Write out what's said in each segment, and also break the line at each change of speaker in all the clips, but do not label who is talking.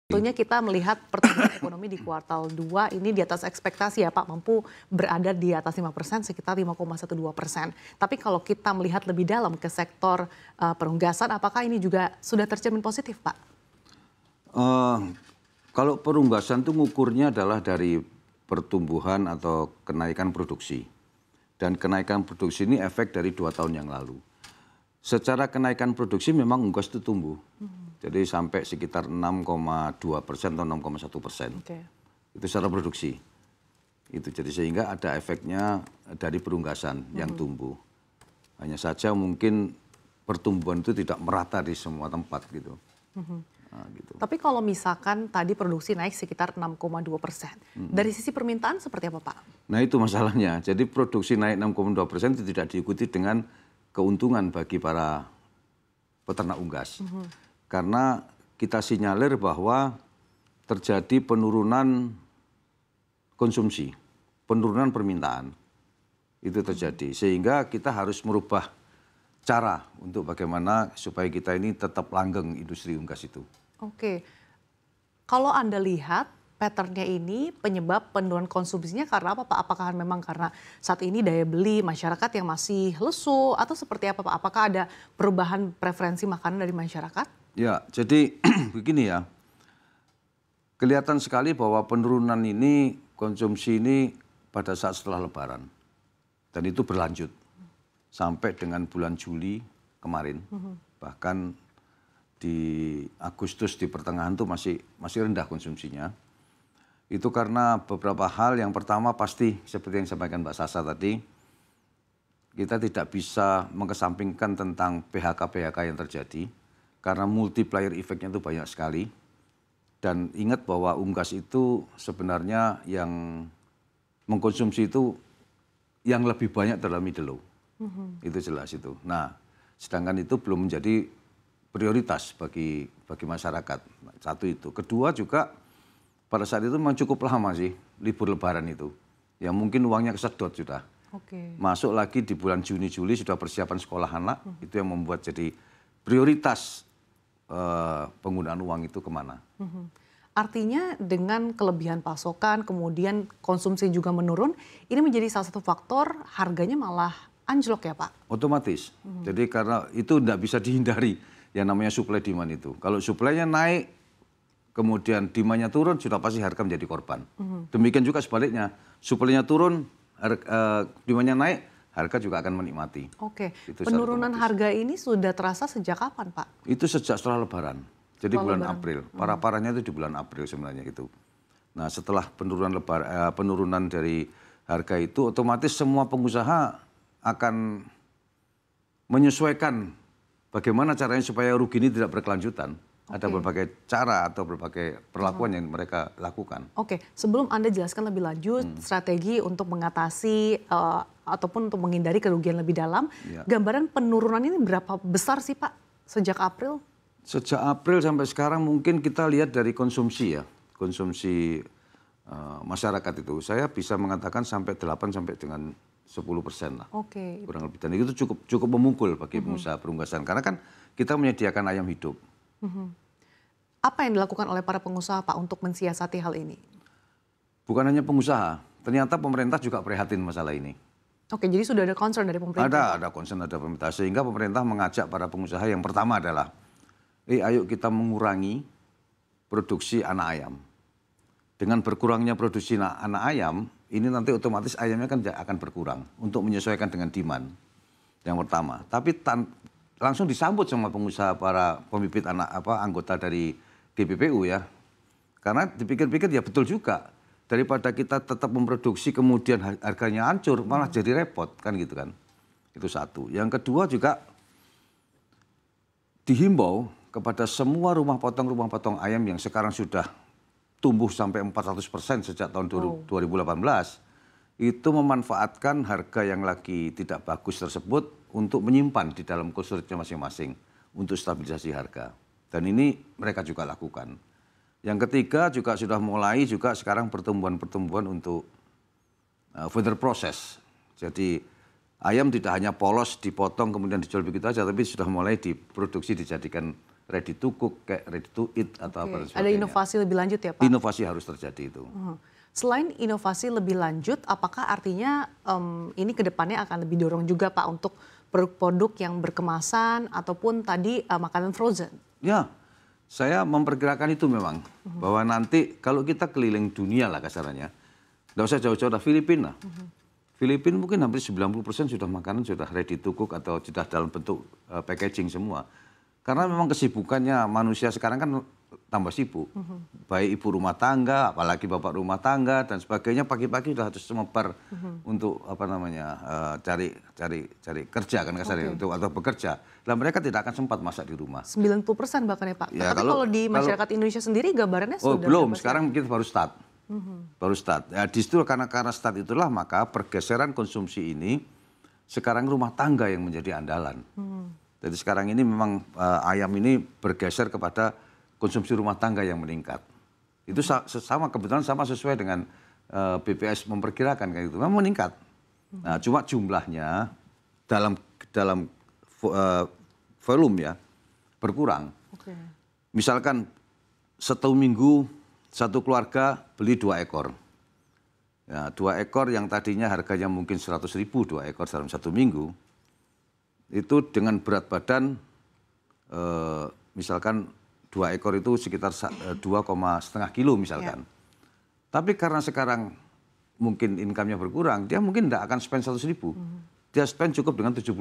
Tentunya kita melihat pertumbuhan ekonomi di kuartal 2 ini di atas ekspektasi ya Pak, mampu berada di atas 5%, sekitar 5,12%. Tapi kalau kita melihat lebih dalam ke sektor perunggasan, apakah ini juga sudah tercermin positif Pak?
Kalau perunggasan itu ngukurnya adalah dari pertumbuhan atau kenaikan produksi. Dan kenaikan produksi ini efek dari 2 tahun yang lalu. Secara kenaikan produksi memang unggas itu tumbuh. Jadi sampai sekitar 6,2% atau 6,1%.
Okay.
Itu secara produksi. Itu jadi sehingga ada efeknya dari perunggasan yang tumbuh. Hanya saja mungkin pertumbuhan itu tidak merata di semua tempat gitu. Nah, gitu.
Tapi kalau misalkan tadi produksi naik sekitar 6,2%, dari sisi permintaan seperti apa Pak?
Nah itu masalahnya. Jadi produksi naik 6,2% itu tidak diikuti dengan keuntungan bagi para peternak unggas. Karena kita sinyalir bahwa terjadi penurunan konsumsi, penurunan permintaan. Itu terjadi. Sehingga kita harus merubah cara untuk bagaimana supaya kita ini tetap langgeng industri unggas itu.
Oke. Kalau Anda lihat patternnya ini penyebab penurunan konsumsinya karena apa Pak? Apakah memang karena saat ini daya beli masyarakat yang masih lesu atau seperti apa Pak? Apakah ada perubahan preferensi makanan dari masyarakat?
Ya, jadi begini ya. Kelihatan sekali bahwa penurunan ini, konsumsi ini pada saat setelah Lebaran. Dan itu berlanjut sampai dengan bulan Juli kemarin. Bahkan di Agustus di pertengahan itu masih rendah konsumsinya. Itu karena beberapa hal. Yang pertama pasti seperti yang disampaikan Mbak Sasa tadi, kita tidak bisa mengesampingkan tentang PHK-PHK yang terjadi. Karena multiplier efeknya itu banyak sekali. Dan ingat bahwa unggas itu sebenarnya yang mengkonsumsi itu yang lebih banyak dalam middle low. Itu jelas itu. Nah, sedangkan itu belum menjadi prioritas bagi masyarakat. Satu itu. Kedua juga pada saat itu memang cukup lama sih libur Lebaran itu. Ya mungkin uangnya kesedot sudah.
Oke.
Masuk lagi di bulan Juni-Juli sudah persiapan sekolah anak. Itu yang membuat jadi prioritas penggunaan uang itu kemana.
Artinya dengan kelebihan pasokan, kemudian konsumsi juga menurun, ini menjadi salah satu faktor harganya malah anjlok ya Pak?
Otomatis. Jadi karena itu tidak bisa dihindari yang namanya supply demand itu. Kalau supply-nya naik, kemudian demand-nya turun, sudah pasti harga menjadi korban. Demikian juga sebaliknya, supply-nya turun, demand-nya naik, harga juga akan menikmati.
Oke,
Itu
penurunan harga ini sudah terasa sejak kapan Pak?
Itu sejak setelah Lebaran. Jadi bulan
Lebaran.
April. Parah-parahnya itu di bulan April sebenarnya itu. Nah setelah penurunan dari harga itu, otomatis semua pengusaha akan menyesuaikan bagaimana caranya supaya rugi ini tidak berkelanjutan. Ada berbagai cara atau berbagai perlakuan yang mereka lakukan.
Oke, sebelum Anda jelaskan lebih lanjut strategi untuk mengatasi ataupun untuk menghindari kerugian lebih dalam, gambaran penurunan ini berapa besar sih Pak sejak April?
Sejak April sampai sekarang mungkin kita lihat dari konsumsi ya, konsumsi masyarakat itu. Saya bisa mengatakan sampai 8 sampai dengan 10% lah.
Oke.
Kurang lebih. Dan itu cukup memukul bagi pengusaha perunggasan. Karena kan kita menyediakan ayam hidup.
Apa yang dilakukan oleh para pengusaha Pak untuk mensiasati hal ini?
Bukan hanya pengusaha, ternyata pemerintah juga prihatin masalah ini.
Oke, jadi sudah ada concern dari pemerintah?
Ada concern, ada pemerintah. Sehingga pemerintah mengajak para pengusaha yang pertama adalah, ayo kita mengurangi produksi anak ayam. Dengan berkurangnya produksi anak ayam, ini nanti otomatis ayamnya kan akan berkurang untuk menyesuaikan dengan demand. Yang pertama. Tapi langsung disambut sama pengusaha para pembibit anggota dari GPPU ya. Karena dipikir-pikir ya betul juga. Daripada kita tetap memproduksi kemudian harganya hancur, malah jadi repot kan gitu kan. Itu satu. Yang kedua juga dihimbau kepada semua rumah potong ayam yang sekarang sudah tumbuh sampai 400% sejak tahun 2018. Itu memanfaatkan harga yang lagi tidak bagus tersebut untuk menyimpan di dalam kulturnya masing-masing untuk stabilisasi harga. Dan ini mereka juga lakukan. Yang ketiga juga sudah mulai juga sekarang pertumbuhan untuk further process. Jadi ayam tidak hanya polos dipotong kemudian dijual begitu saja, tapi sudah mulai diproduksi dijadikan ready to cook, kayak ready to eat atau apa dan
Ada
sebagainya.
inovasi lebih lanjut ya Pak?
Inovasi harus terjadi itu.
Selain inovasi lebih lanjut, apakah artinya ini ke depannya akan lebih dorong juga Pak untuk produk-produk yang berkemasan ataupun tadi makanan frozen?
Ya, saya memperkirakan itu memang. Bahwa nanti kalau kita keliling dunia lah kasarannya, nggak usah jauh-jauh dari Filipina. Filipina mungkin hampir 90% sudah makanan sudah ready to cook atau sudah dalam bentuk packaging semua. Karena memang kesibukannya manusia sekarang kan tambah sibuk. Baik ibu rumah tangga, apalagi bapak rumah tangga dan sebagainya pagi-pagi sudah harus semebar untuk apa namanya cari kerja kan kasarnya untuk atau bekerja. Dan mereka tidak akan sempat masak di rumah.
90% bahkan ya Pak.
Ya,
Tapi kalau di masyarakat Indonesia sendiri gambarannya
Oh
sudah
belum,
berapa sih?
sekarang kita baru start. Baru start. Ya, di situ karena start itulah maka pergeseran konsumsi ini sekarang rumah tangga yang menjadi andalan. Jadi sekarang ini memang ayam ini bergeser kepada konsumsi rumah tangga yang meningkat. Itu sama kebetulan sama sesuai dengan BPS memperkirakan kayak gitu. Memang meningkat. Nah, cuma jumlahnya dalam volume ya berkurang.
Oke.
Misalkan satu minggu satu keluarga beli 2 ekor. Ya, 2 ekor yang tadinya harganya mungkin 100.000 2 ekor dalam satu minggu. Itu dengan berat badan misalkan 2 ekor itu sekitar 2,5 kilo misalkan. Tapi karena sekarang mungkin income-nya berkurang, dia mungkin tidak akan spend 100.000. Dia spend cukup dengan 70.000.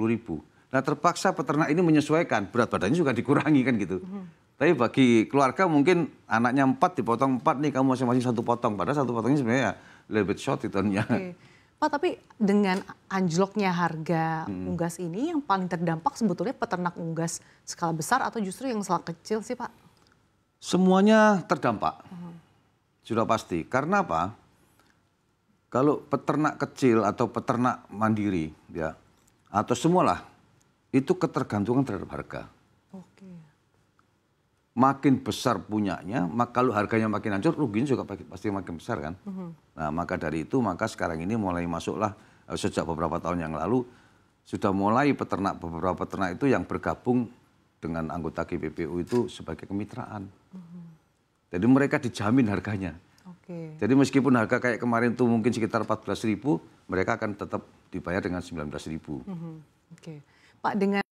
Nah terpaksa peternak ini menyesuaikan, berat badannya juga dikurangi kan gitu. Tapi bagi keluarga mungkin anaknya 4 dipotong 4 nih kamu masing-masing 1 potong. Padahal 1 potongnya sebenarnya little bit short return-nya.
Oke. Pak, tapi dengan anjloknya harga unggas ini yang paling terdampak sebetulnya peternak unggas skala besar atau justru yang skala kecil sih Pak?
Semuanya terdampak. Sudah pasti. Karena apa? Kalau peternak kecil atau peternak mandiri ya atau semualah itu ketergantungan terhadap harga.
Oke.
Makin besar punyanya, kalau harganya makin hancur, ruginya juga pasti makin besar kan. Nah maka dari itu, maka sekarang ini mulai masuklah sejak beberapa tahun yang lalu, sudah mulai beberapa peternak itu yang bergabung dengan anggota GPPU itu sebagai kemitraan. Jadi mereka dijamin harganya.
Oke.
Jadi meskipun harga kayak kemarin itu mungkin sekitar 14.000, mereka akan tetap dibayar dengan 19.000.
Oke. Pak, dengan